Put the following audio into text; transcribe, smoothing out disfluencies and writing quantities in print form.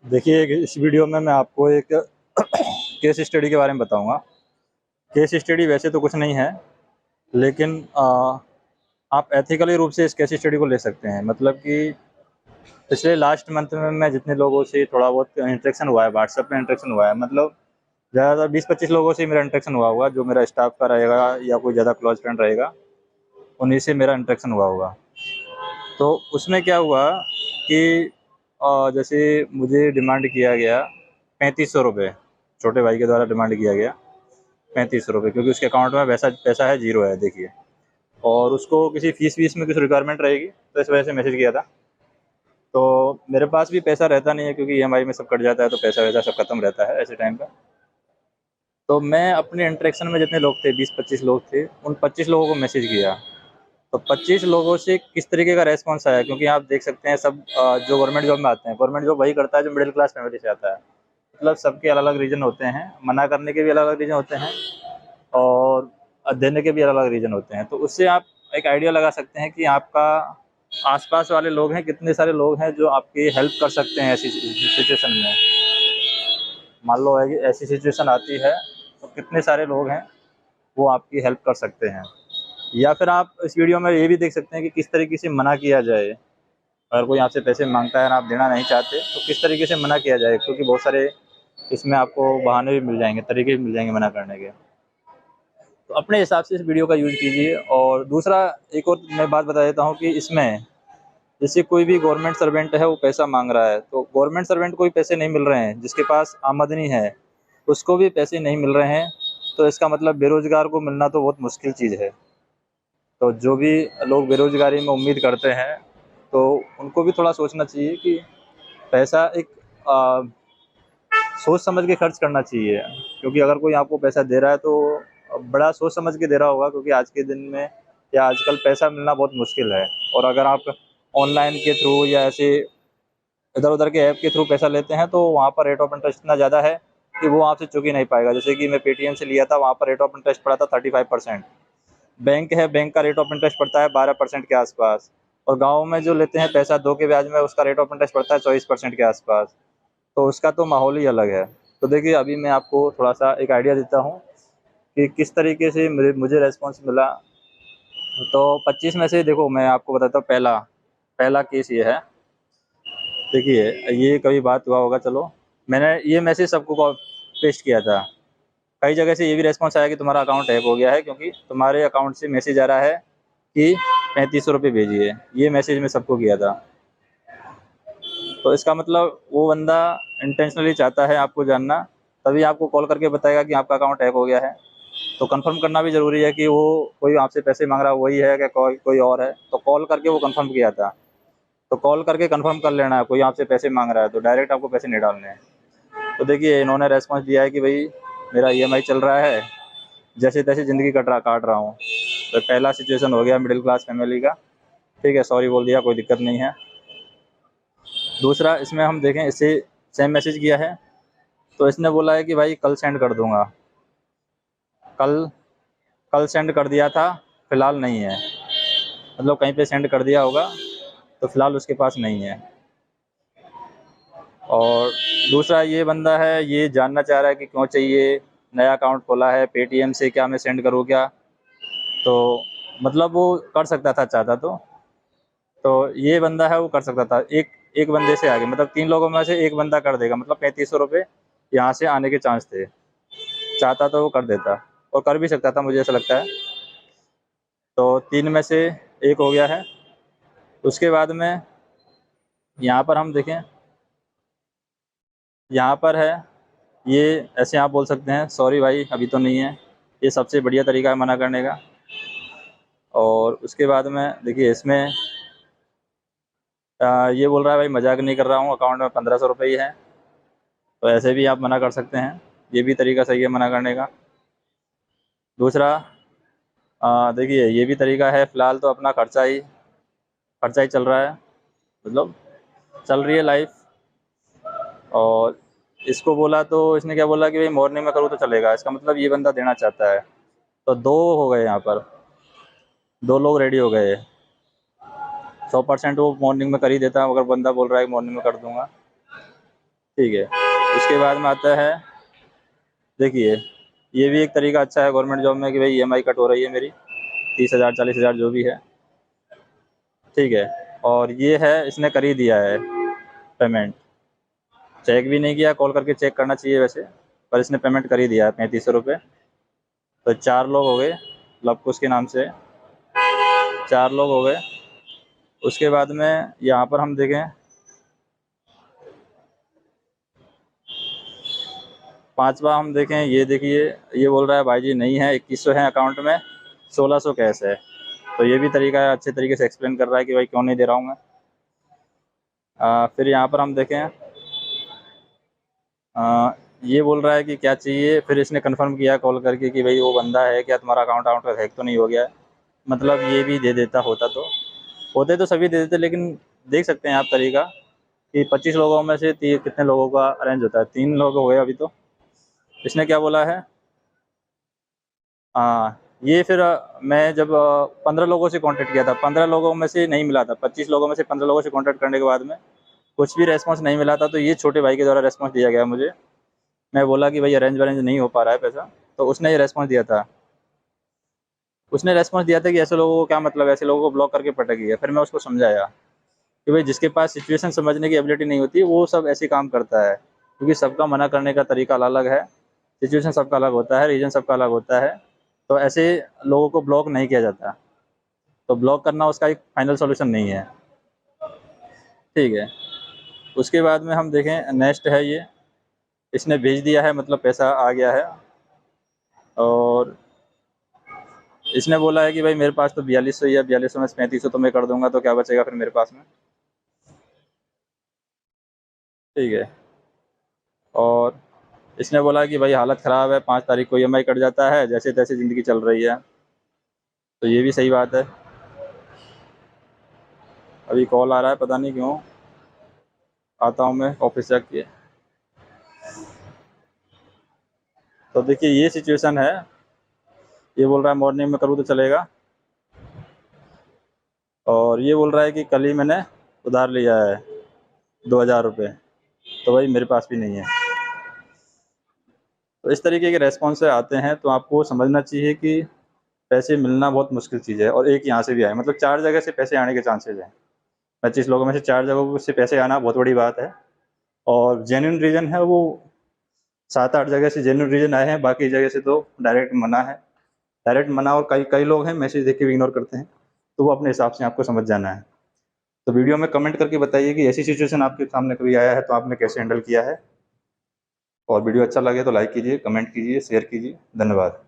देखिए, इस वीडियो में मैं आपको एक केस स्टडी के बारे में बताऊंगा। केस स्टडी वैसे तो कुछ नहीं है, लेकिन आप एथिकली रूप से इस केस स्टडी को ले सकते हैं। मतलब कि पिछले लास्ट मंथ में मैं जितने लोगों से थोड़ा बहुत इंटरेक्शन हुआ है, व्हाट्सएप में इंटरेक्शन हुआ है, मतलब ज़्यादातर 20-25 लोगों से मेरा इंटरेक्शन हुआ होगा। जो मेरा स्टाफ का रहेगा या कोई ज़्यादा क्लोज फ्रेंड रहेगा, उन्हीं से मेरा इंटरेक्शन हुआ होगा। तो उसमें क्या हुआ कि जैसे मुझे डिमांड किया गया 3500 रुपये, छोटे भाई के द्वारा डिमांड किया गया 3500 रुपये, क्योंकि उसके अकाउंट में वैसा पैसा है, जीरो है देखिए। और उसको किसी फीस वीस में कुछ रिक्वायरमेंट रहेगी, तो इस वजह से मैसेज किया था। तो मेरे पास भी पैसा रहता नहीं है, क्योंकि ईएमआई में सब कट जाता है, तो पैसा वैसा सब खत्म रहता है ऐसे टाइम पर। तो मैं अपने इंटरेक्शन में जितने लोग थे, 20-25 लोग थे, उन 25 लोगों को मैसेज किया। तो 25 लोगों से किस तरीके का रेस्पॉन्स आया, क्योंकि आप देख सकते हैं सब जो गवर्नमेंट जॉब में आते हैं, गवर्नमेंट जॉब वही करता है जो मिडिल क्लास फैमिली से आता है। मतलब सबके अलग अलग रीज़न होते हैं, मना करने के भी अलग अलग रीज़न होते हैं, और देने के भी अलग अलग रीज़न होते हैं। तो उससे आप एक आइडिया लगा सकते हैं कि आपका आसपास वाले लोग हैं, कितने सारे लोग हैं जो आपकी हेल्प कर सकते हैं ऐसी सिचुएशन में। मान लो ऐसी सिचुएशन आती है, तो कितने सारे लोग हैं वो आपकी हेल्प कर सकते हैं। या फिर आप इस वीडियो में ये भी देख सकते हैं कि किस तरीके से मना किया जाए। अगर कोई आपसे पैसे मांगता है और आप देना नहीं चाहते, तो किस तरीके से मना किया जाए, क्योंकि बहुत सारे इसमें आपको बहाने भी मिल जाएंगे, तरीके भी मिल जाएंगे मना करने के। तो अपने हिसाब से इस वीडियो का यूज़ कीजिए। और दूसरा, एक और मैं बात बता देता हूँ कि इसमें जैसे कोई भी गवर्नमेंट सर्वेंट है, वो पैसा मांग रहा है, तो गवर्नमेंट सर्वेंट को भी पैसे नहीं मिल रहे हैं, जिसके पास आमदनी है उसको भी पैसे नहीं मिल रहे हैं। तो इसका मतलब बेरोजगार को मिलना तो बहुत मुश्किल चीज़ है। तो जो भी लोग बेरोजगारी में उम्मीद करते हैं, तो उनको भी थोड़ा सोचना चाहिए कि पैसा एक आ, सोच समझ के खर्च करना चाहिए। क्योंकि अगर कोई आपको पैसा दे रहा है, तो बड़ा सोच समझ के दे रहा होगा, क्योंकि आज के दिन में या आजकल पैसा मिलना बहुत मुश्किल है। और अगर आप ऑनलाइन के थ्रू या ऐसे इधर उधर के ऐप के थ्रू पैसा लेते हैं, तो वहाँ पर रेट ऑफ इंटरेस्ट इतना ज़्यादा है कि वो आपसे चुक ही नहीं पाएगा। जैसे कि मैं पेटीएम से लिया था, वहाँ पर रेट ऑफ इंटरेस्ट पड़ा था 35%। बैंक है, बैंक का रेट ऑफ इंटरेस्ट पड़ता है 12% के आसपास। और गाँव में जो लेते हैं पैसा 2 के ब्याज में, उसका रेट ऑफ इंटरेस्ट पड़ता है 24% के आसपास। तो उसका तो माहौल ही अलग है। तो देखिए, अभी मैं आपको थोड़ा-सा एक आइडिया देता हूँ कि किस तरीके से मुझे मुझे रिस्पॉन्स मिला। तो 25 में से देखो, मैं आपको बताता हूँ, पहला पहला केस ये है। देखिए, ये कभी बात हुआ होगा, चलो मैंने ये मैसेज सबको पेस्ट किया था। कई जगह से ये भी रिस्पॉन्स आया कि तुम्हारा अकाउंट हैक हो गया है, क्योंकि तुम्हारे अकाउंट से मैसेज आ रहा है कि 3500 रुपये भेजिए। ये मैसेज मैं सबको किया था। तो इसका मतलब वो बंदा इंटेंशनली चाहता है आपको जानना, तभी आपको कॉल करके बताएगा कि आपका अकाउंट हैक हो गया है। तो कंफर्म करना भी ज़रूरी है कि वो कोई आपसे पैसे मांग रहा है वही है, कि कोई और है। तो कॉल करके वो कंफर्म किया था। तो कॉल करके कंफर्म कर लेना है, कोई आपसे पैसे मांग रहा है तो डायरेक्ट आपको पैसे नहीं डालने हैं। तो देखिए, इन्होंने रेस्पॉन्स दिया है कि भाई मेरा ईएमआई चल रहा है, जैसे तैसे ज़िंदगी काट रहा हूँ। तो पहला सिचुएशन हो गया मिडिल क्लास फैमिली का। ठीक है, सॉरी बोल दिया, कोई दिक्कत नहीं है। दूसरा, इसमें हम देखें, इससे सेम मैसेज किया है, तो इसने बोला है कि भाई कल सेंड कर दूंगा। कल कल सेंड कर दिया था, फ़िलहाल नहीं है। मतलब कहीं पे सेंड कर दिया होगा, तो फ़िलहाल उसके पास नहीं है। और दूसरा, ये बंदा है, ये जानना चाह रहा है कि क्यों चाहिए, नया अकाउंट खोला है पेटीएम से, क्या मैं सेंड करूँ क्या? तो मतलब वो कर सकता था चाहता तो ये बंदा है वो कर सकता था। एक एक बंदे से आगे, मतलब 3 लोगों में से एक बंदा कर देगा, मतलब 3500 रुपये यहाँ से आने के चांस थे। चाहता तो वो कर देता, और कर भी सकता था, मुझे ऐसा लगता है। तो 3 में से एक हो गया है। उसके बाद में यहाँ पर हम देखें, यहाँ पर है, ये ऐसे आप बोल सकते हैं, सॉरी भाई अभी तो नहीं है। ये सबसे बढ़िया तरीका है मना करने का। और उसके बाद में देखिए, इसमें ये बोल रहा है भाई मजाक नहीं कर रहा हूँ, अकाउंट में 1500 रुपये ही है। तो ऐसे भी आप मना कर सकते हैं, ये भी तरीका सही है मना करने का। दूसरा, देखिए ये भी तरीका है, फ़िलहाल तो अपना खर्चा ही चल रहा है, मतलब चल रही है लाइफ। और इसको बोला तो इसने क्या बोला कि भाई मॉर्निंग में करूँ तो चलेगा, इसका मतलब ये बंदा देना चाहता है। तो 2 हो गए यहाँ पर, 2 लोग रेडी हो गए। 100% वो मॉर्निंग में कर ही देता, अगर बंदा बोल रहा है कि मॉर्निंग में कर दूंगा। ठीक है। उसके बाद में आता है, देखिए ये भी एक तरीका अच्छा है गवर्नमेंट जॉब में कि भाई ईएमआई कट हो रही है मेरी 30,000 40,000 जो भी है, ठीक है। और ये है इसने कर ही दिया है पेमेंट, चेक भी नहीं किया, कॉल करके चेक करना चाहिए वैसे, पर इसने पेमेंट कर ही दिया है 3500 रुपये। तो 4 लोग हो गए, लवकुश के नाम से 4 लोग हो गए। उसके बाद में यहाँ पर हम देखें, पांचवा हम देखें, ये देखिए ये बोल रहा है भाई जी नहीं है, 2100 है अकाउंट में, 1600 कैश है। तो ये भी तरीका है, अच्छे तरीके से एक्सप्लेन कर रहा है कि भाई क्यों नहीं दे रहा हूँ मैं। फिर यहाँ पर हम देखें, ये बोल रहा है कि क्या चाहिए, फिर इसने कंफर्म किया कॉल करके कि भाई वो बंदा है क्या, तुम्हारा अकाउंट हैक तो नहीं हो गया है। मतलब ये भी दे देता, होता तो होते तो सभी दे देते, लेकिन देख सकते हैं आप तरीका कि 25 लोगों में से कितने लोगों का अरेंज होता है, 3 लोग हो गए अभी तो। इसने क्या बोला है, हाँ ये फिर मैं जब 15 लोगों से कांटेक्ट किया था, 15 लोगों में से नहीं मिला था, 25 लोगों में से 15 लोगों से कांटेक्ट करने के बाद में कुछ भी रेस्पॉन्स नहीं मिला था, तो ये छोटे भाई के द्वारा रेस्पॉन्स दिया गया मुझे। मैं बोला कि भाई अरेंज वरेंज नहीं हो पा रहा है पैसा, तो उसने ये रेस्पॉन्स दिया था। उसने रेस्पॉन्स दिया था कि ऐसे लोगों को क्या मतलब, ऐसे लोगों को ब्लॉक करके पटक गया। फिर मैं उसको समझाया कि भाई जिसके पास सिचुएशन समझने की एबिलिटी नहीं होती वो सब ऐसे काम करता है, क्योंकि सबका मना करने का तरीका अलग अलग है, सिचुएशन सबका अलग होता है, रीजन सबका अलग होता है। तो ऐसे लोगों को ब्लॉक नहीं किया जाता, तो ब्लॉक करना उसका एक फाइनल सॉल्यूशन नहीं है, ठीक है। उसके बाद में हम देखें, नेक्स्ट है ये, इसने भेज दिया है, मतलब पैसा आ गया है। और इसने बोला है कि भाई मेरे पास तो 4200 ही है, 4200 में से 3500 तो मैं कर दूंगा, तो क्या बचेगा फिर मेरे पास में, ठीक है। और इसने बोला कि भाई हालत ख़राब है, 5 तारीख को ईएमआई कट जाता है, जैसे तैसे ज़िंदगी चल रही है। तो ये भी सही बात है। अभी कॉल आ रहा है, पता नहीं क्यों, आता हूँ मैं ऑफिस जाके। तो देखिए ये सिचुएशन है, ये बोल रहा है मॉर्निंग में करूँ तो चलेगा, और ये बोल रहा है कि कल ही मैंने उधार लिया है 2000 रुपये, तो भाई मेरे पास भी नहीं है। तो इस तरीके के रेस्पॉन्स से आते हैं, तो आपको समझना चाहिए कि पैसे मिलना बहुत मुश्किल चीज़ है, और एक यहाँ से भी आए, मतलब 4 जगह से पैसे आने के चांसेस हैं। 25 लोगों में से 4 जगहों से पैसे आना बहुत बड़ी बात है, और जेन्युइन रीज़न है वो 7-8 जगह से जेन्युइन रीज़न आए हैं, बाकी जगह से तो डायरेक्ट मना है। डायरेक्ट मना, और कई कई लोग हैं मैसेज देख के भी इग्नोर करते हैं, तो वो अपने हिसाब से आपको समझ जाना है। तो वीडियो में कमेंट करके बताइए कि ऐसी सिचुएशन आपके सामने कभी आया है तो आपने कैसे हैंडल किया है। और वीडियो अच्छा लगे तो लाइक कीजिए, कमेंट कीजिए, शेयर कीजिए। धन्यवाद।